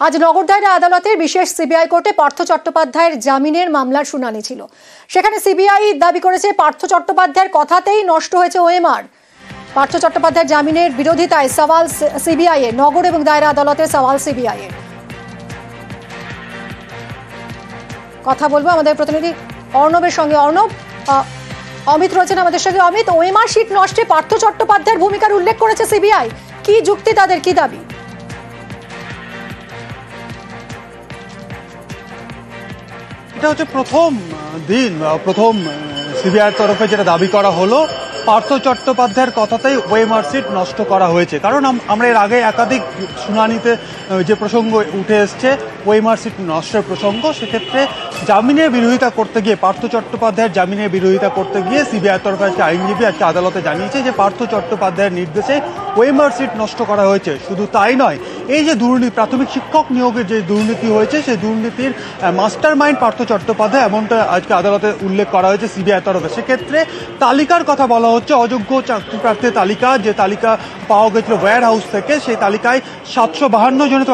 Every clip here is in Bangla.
আজ নগর দায়রা আদালতের বিশেষ সিবিআই কোর্টে পার্থ চট্টোপাধ্যায়ের জামিনের মামলার শুনানি ছিল। সেখানে সিবিআই দাবি করেছে পার্থ চট্টোপাধ্যায়ের কথাতেই নষ্ট হয়েছে ওএমআর। পার্থ চট্টোপাধ্যায়ের জামিনের বিরোধিতায় সওয়াল সিবিআই এর, নগর এবং দায়রা আদালতে সওয়াল সিবিআই এর। কথা বলবো আমাদের প্রতিনিধি অর্ণবের সঙ্গে। অর্ণব, অমিত রয়েছেন আমাদের সঙ্গে। অমিত, ওএমআর শিট নষ্টে পার্থ চট্টোপাধ্যায়ের ভূমিকার উল্লেখ করেছে সিবিআই, কি যুক্তি তাদের, কি দাবি? এটা হচ্ছে প্রথম সিবিআইয়ের তরফে যেটা দাবি করা হলো, পার্থ চট্টোপাধ্যায়ের কথাতেই ওএমআর সিট নষ্ট করা হয়েছে। কারণ আমরা এর আগে একাধিক শুনানিতে যে প্রসঙ্গ উঠে এসছে ওএমআর সিট নষ্টের প্রসঙ্গ, সেক্ষেত্রে জামিনের বিরোধিতা করতে গিয়ে, পার্থ চট্টোপাধ্যায়ের জামিনের বিরোধিতা করতে গিয়ে সিবিআইয়ের তরফে আজকে আইনজীবী আজকে আদালতে জানিয়েছে যে পার্থ চট্টোপাধ্যায়ের নির্দেশে ওএমআর সিট নষ্ট করা হয়েছে। শুধু তাই নয়, এই যে দুর্নীতি, প্রাথমিক শিক্ষক নিয়োগের যে দুর্নীতি হয়েছে, সেই দুর্নীতির মাস্টার মাইন্ড পার্থ চট্টোপাধ্যায়, এমনটা আজকে আদালতে উল্লেখ করা হয়েছে সিবিআইয়ের তরফে। সেক্ষেত্রে তালিকার কথা বলা হচ্ছে, অযোগ্য চাকরি প্রার্থীর তালিকা, যে তালিকা পাওয়া গেছিল ওয়্যার হাউস থেকে, সেই তালিকায় 752 জনের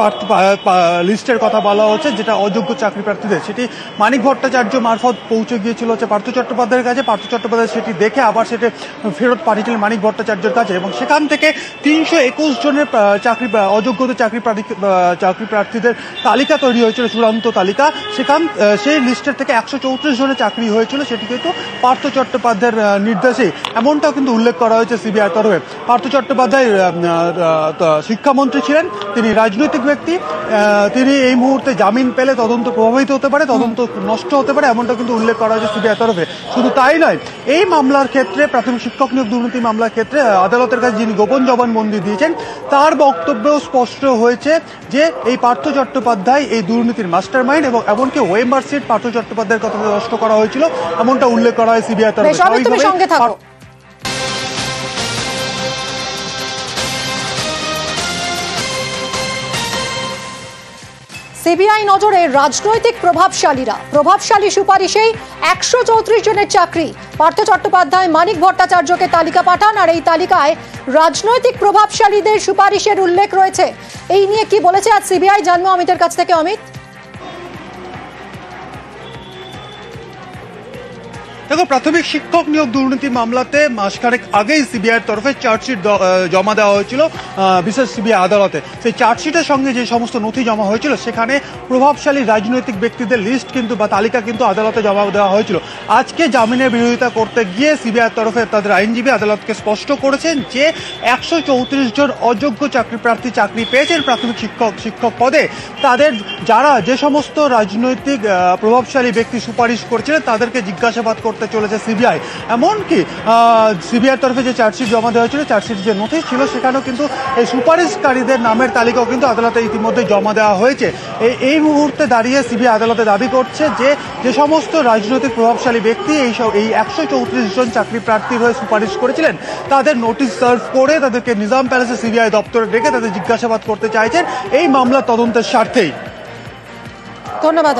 লিস্টের কথা বলা হচ্ছে, যেটা অযোগ্য চাকরি প্রার্থীদের। সেটি মানিক ভট্টাচার্য মারফত পৌঁছে গিয়েছিল হচ্ছে পার্থ চট্টোপাধ্যায়ের কাছে। পার্থ চট্টোপাধ্যায় সেটি দেখে আবার সেটি ফেরত পাঠিয়েছিলেন মানিক ভট্টাচার্যের কাছে, এবং সেখান থেকে 321 জনের অযোগ্য চাকরি প্রার্থীদের তালিকা তৈরি হয়েছিল, চূড়ান্ত তালিকা। সেই লিস্টের থেকে 134 জনের চাকরি হয়েছিল, সেটি কিন্তু পার্থ চট্টোপাধ্যায়ের নির্দেশে, এমনটাও কিন্তু উল্লেখ করা হয়েছে সিবিআই তরফে। পার্থ চট্টোপাধ্যায় শিক্ষামন্ত্রী ছিলেন, তিনি রাজনৈতিক ব্যক্তি, তিনি এই মুহূর্তে জামিন পেলে তদন্ত প্রভাবিত হতে পারে, তদন্ত নষ্ট হতে পারে, এমনটা কিন্তু উল্লেখ করা হয়েছে সিবিআই তরফে। শুধু তাই নয়, এই মামলার ক্ষেত্রে, প্রাথমিক শিক্ষক নিয়োগ দুর্নীতি মামলার ক্ষেত্রে আদালতের কাছে যিনি গোপন জবানবন্দি দিয়েছেন, তার বক্তব্যেও স্পষ্ট হয়েছে যে এই পার্থ চট্টোপাধ্যায় এই দুর্নীতির মাস্টার মাইন্ড, এবং এমনকি ওএমআর সিট পার্থ চট্টোপাধ্যায়ের কথা নষ্ট করা হয়েছিল, এমনটা উল্লেখ করা হয় সিবিআই তরফে। সিবিআই নজরে রাজনৈতিক প্রভাবশালী সুপারিশেই 134 জনের চাকরি। পার্থ চট্টোপাধ্যায় মানিক ভট্টাচার্যকে তালিকা পাঠান, আর এই তালিকায় রাজনৈতিক প্রভাবশালীদের সুপারিশের উল্লেখ রয়েছে। এই নিয়ে কি বলেছে আজ সিবিআই, জানবো অমিতের কাছ থেকে। অমিত, দেখো, প্রাথমিক শিক্ষক নিয়োগ দুর্নীতি মামলাতে মাসখানেক আগেই সিবিআইয়ের তরফে চার্জশিট জমা দেওয়া হয়েছিল বিশেষ সিবিআই আদালতে। সেই চার্জশিটের সঙ্গে যে সমস্ত নথি জমা হয়েছিল, সেখানে প্রভাবশালী রাজনৈতিক ব্যক্তিদের লিস্ট কিন্তু বা তালিকা কিন্তু আদালতে জমা দেওয়া হয়েছিল। আজকে জামিনের বিরোধিতা করতে গিয়ে সিবিআইয়ের তরফে তাদের আইনজীবী আদালতকে স্পষ্ট করেছেন যে 134 জন অযোগ্য চাকরি প্রার্থী চাকরি পেয়েছেন প্রাথমিক শিক্ষক পদে। তাদের যে সমস্ত রাজনৈতিক প্রভাবশালী ব্যক্তি সুপারিশ করেছিলেন, তাদেরকে জিজ্ঞাসাবাদ করতে চলেছে সিবিআই। এমনকি সিবিআইয়ের তরফে যে চার্জশিট জমা দেওয়া হয়েছিল, চার্জশিট যে নথি ছিল, সেখানেও কিন্তু এই সুপারিশকারীদের নামের তালিকাও কিন্তু আদালতে ইতিমধ্যে জমা দেওয়া হয়েছে। এই মুহূর্তে দাঁড়িয়ে সিবিআই আদালতে দাবি করছে যে সমস্ত রাজনৈতিক প্রভাবশালী ব্যক্তি এই 134 জন চাকরি প্রার্থীর হয়ে সুপারিশ করেছিলেন, তাদের নোটিশ সার্ভ করে তাদেরকে নিজাম প্যালেসে সিবিআই দপ্তরে ডেকে তাদের জিজ্ঞাসাবাদ করতে চাইছেন এই মামলা তদন্তের স্বার্থেই। ধন্যবাদ।